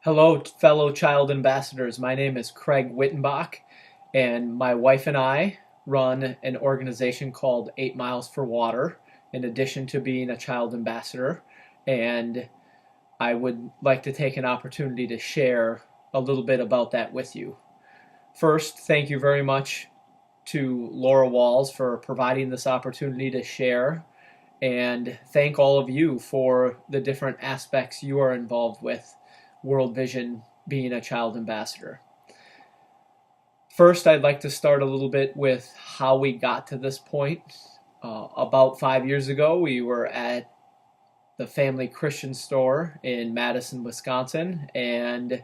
Hello, fellow child ambassadors. My name is Craig Wittenbach, and my wife and I run an organization called 8 Miles for Water, in addition to being a child ambassador. And I would like to take an opportunity to share a little bit about that with you. First, thank you very much to Laura Walls for providing this opportunity to share, and thank all of you for the different aspects you are involved with World Vision being a child ambassador. First, I'd like to start a little bit with how we got to this point. About 5 years ago, we were at the Family Christian Store in Madison, Wisconsin, and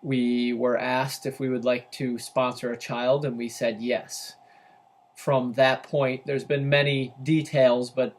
we were asked if we would like to sponsor a child, and we said yes. From that point, there's been many details, but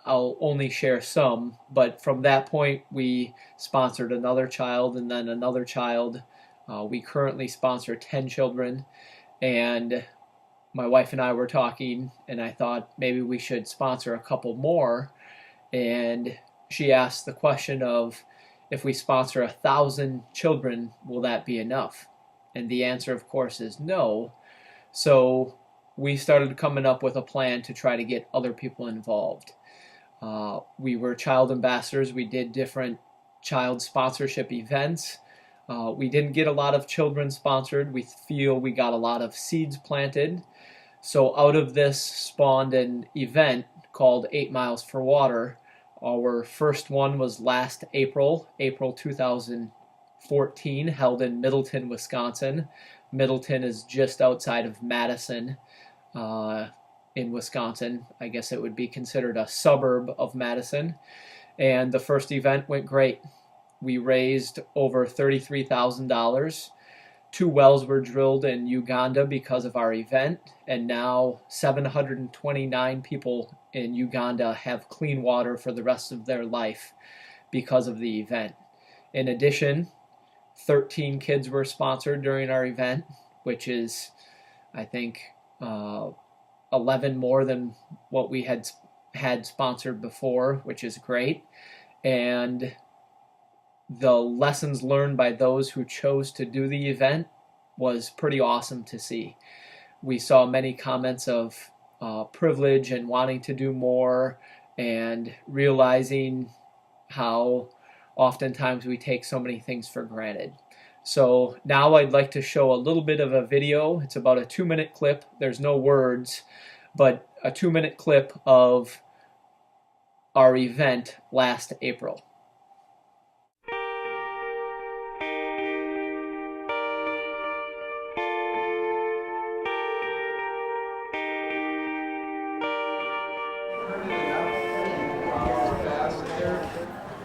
I'll only share some. But from that point, we sponsored another child and then another child. We currently sponsor 10 children, and my wife and I were talking, and I thought maybe we should sponsor a couple more. And she asked the question of, if we sponsor 1,000 children, will that be enough? And the answer, of course, is no. So we started coming up with a plan to try to get other people involved. We were child ambassadors. We did different child sponsorship events. We didn't get a lot of children sponsored. We feel we got a lot of seeds planted. So out of this spawned an event called 8 Miles for Water. Our first one was last April 2014, held in Middleton, Wisconsin. Middleton is just outside of Madison, in Wisconsin. I guess it would be considered a suburb of Madison. And the first event went great. We raised over $33,000. 2 wells were drilled in Uganda because of our event, and now 729 people in Uganda have clean water for the rest of their life because of the event. In addition, 13 kids were sponsored during our event, which is, I think, 11 more than what we had sponsored before, which is great. And the lessons learned by those who chose to do the event was pretty awesome to see. We saw many comments of privilege and wanting to do more, and realizing how oftentimes we take so many things for granted. So now I'd like to show a little bit of a video. It's about a 2-minute clip. There's no words, but a 2-minute clip of our event last April.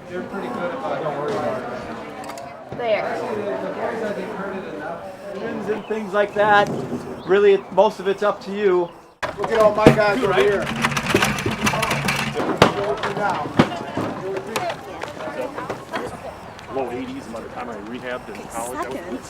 They're pretty good about don't worry about it. There. The boys, I think, heard it enough. Wins and things like that. Really, most of it's up to you. Look at all my guys over here. Low 80s, and by the time I rehabbed in college, I was good.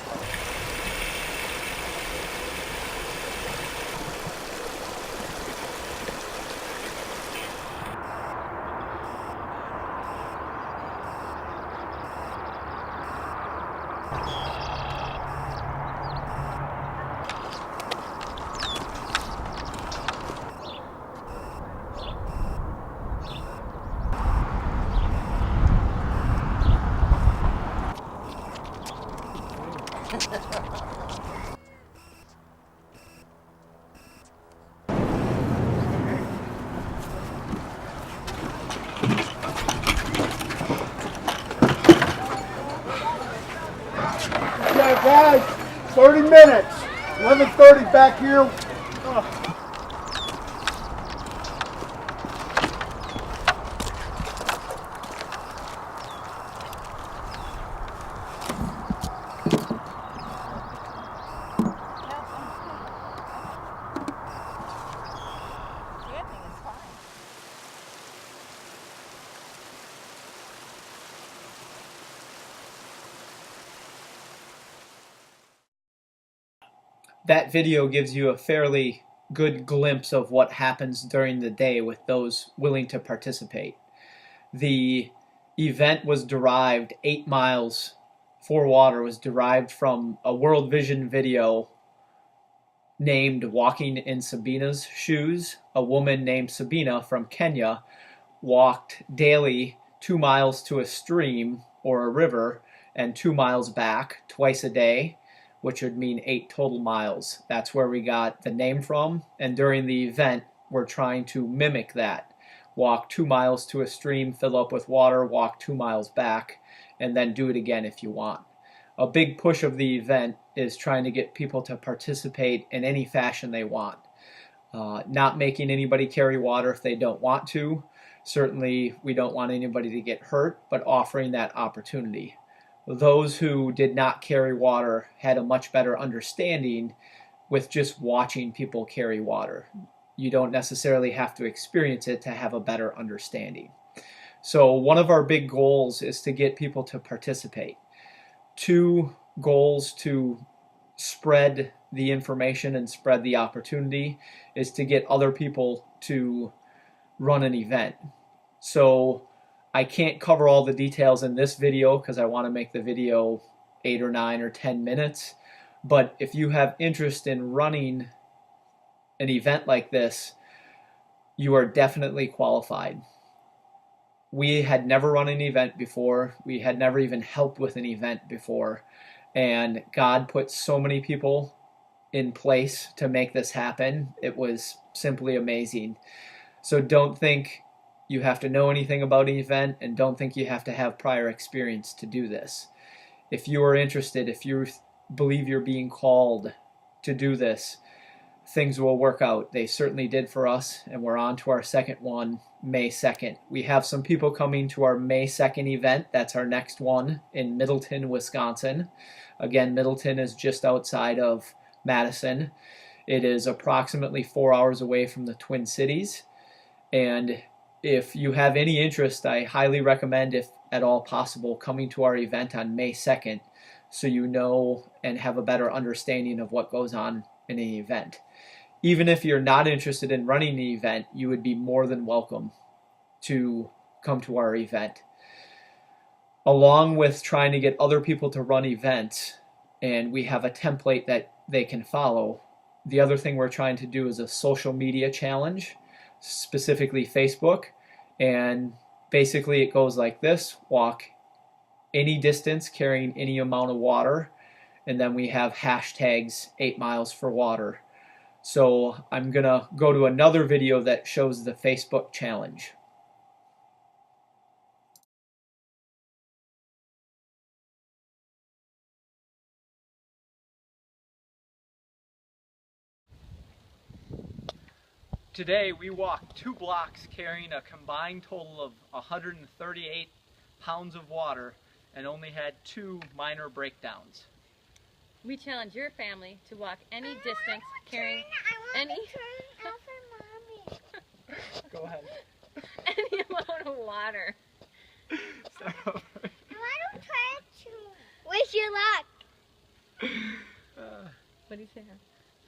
Okay, guys, 30 minutes. 11:30 back here. That video gives you a fairly good glimpse of what happens during the day with those willing to participate. The event was derived 8 miles for water was derived from a World Vision video named Walking in Sabina's Shoes. A woman named Sabina from Kenya walked daily 2 miles to a stream or a river and 2 miles back twice a day, which would mean 8 total miles. That's where we got the name from, and during the event we're trying to mimic that. Walk 2 miles to a stream, fill up with water, walk 2 miles back, and then do it again if you want. A big push of the event is trying to get people to participate in any fashion they want. Not making anybody carry water if they don't want to. Certainly we don't want anybody to get hurt, but offering that opportunity. Those who did not carry water had a much better understanding with just watching people carry water. You don't necessarily have to experience it to have a better understanding. So one of our big goals is to get people to participate. 2 goals to spread the information and spread the opportunity is to get other people to run an event. So I can't cover all the details in this video because I want to make the video 8 or 9 or 10 minutes. But if you have interest in running an event like this, you are definitely qualified. We had never run an event before. We had never even helped with an event before. And God put so many people in place to make this happen. It was simply amazing. So don't think you have to know anything about an event, and don't think you have to have prior experience to do this. If you are interested, if you believe you're being called to do this, things will work out. They certainly did for us, and we're on to our second one, May 2nd. We have some people coming to our May 2nd event. That's our next one in Middleton, Wisconsin. Again, Middleton is just outside of Madison. It is approximately 4 hours away from the Twin Cities. And if you have any interest, I highly recommend, if at all possible, coming to our event on May 2nd so you know and have a better understanding of what goes on in an event. Even if you're not interested in running the event, you would be more than welcome to come to our event. Along with trying to get other people to run events, and we have a template that they can follow, the other thing we're trying to do is a social media challenge, specifically Facebook, and basically it goes like this: walk any distance carrying any amount of water, and then we have hashtags 8 miles for water. So I'm gonna go to another video that shows the Facebook challenge. Today we walked 2 blocks carrying a combined total of 138 pounds of water and only had 2 minor breakdowns. We challenge your family to walk any distance carrying any Go ahead. any amount of water. Start over. Wish you luck. What do you say?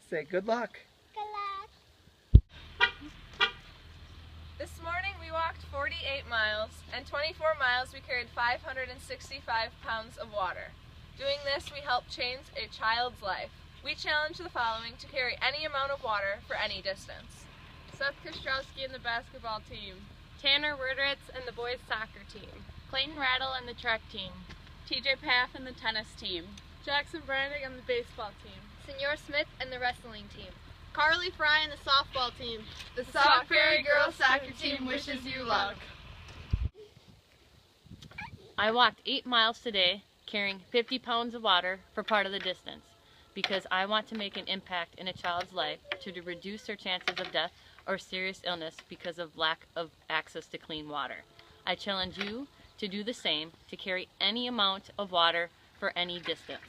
Say good luck. Good luck. This morning we walked 48 miles, and 24 miles we carried 565 pounds of water. Doing this, we helped change a child's life. We challenge the following to carry any amount of water for any distance. Seth Kostrowski and the basketball team. Tanner Werderitz and the boys soccer team. Clayton Rattle and the track team. TJ Paff and the tennis team. Jackson Brandick and the baseball team. Senor Smith and the wrestling team. Carly Fry and the softball team. The Sauk Prairie Girls Soccer Team wishes you luck. I walked 8 miles today carrying 50 pounds of water for part of the distance because I want to make an impact in a child's life to reduce their chances of death or serious illness because of lack of access to clean water. I challenge you to do the same, to carry any amount of water for any distance.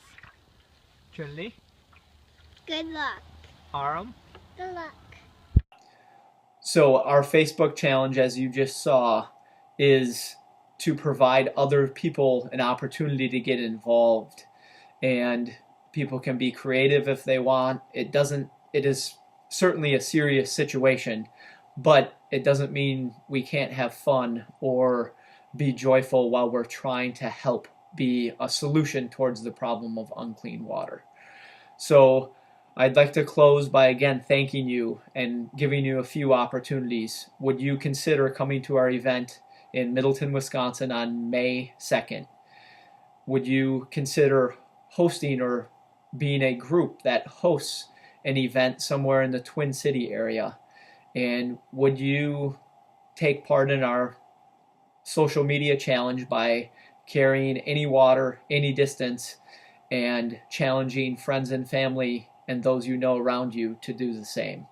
Trinity. Good luck. Aram. Good luck. So our Facebook challenge, as you just saw, is to provide other people an opportunity to get involved. And people can be creative if they want. It is certainly a serious situation, but it doesn't mean we can't have fun or be joyful while we're trying to help be a solution towards the problem of unclean water. So I'd like to close by again thanking you and giving you a few opportunities. Would you consider coming to our event in Middleton, Wisconsin on May 2nd? Would you consider hosting or being a group that hosts an event somewhere in the Twin City area? And would you take part in our social media challenge by carrying any water, any distance, and challenging friends and family and those you know around you to do the same?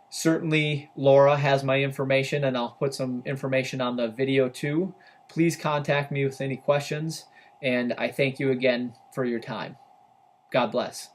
Certainly, Laura has my information, and I'll put some information on the video too. Please contact me with any questions, and I thank you again for your time. God bless.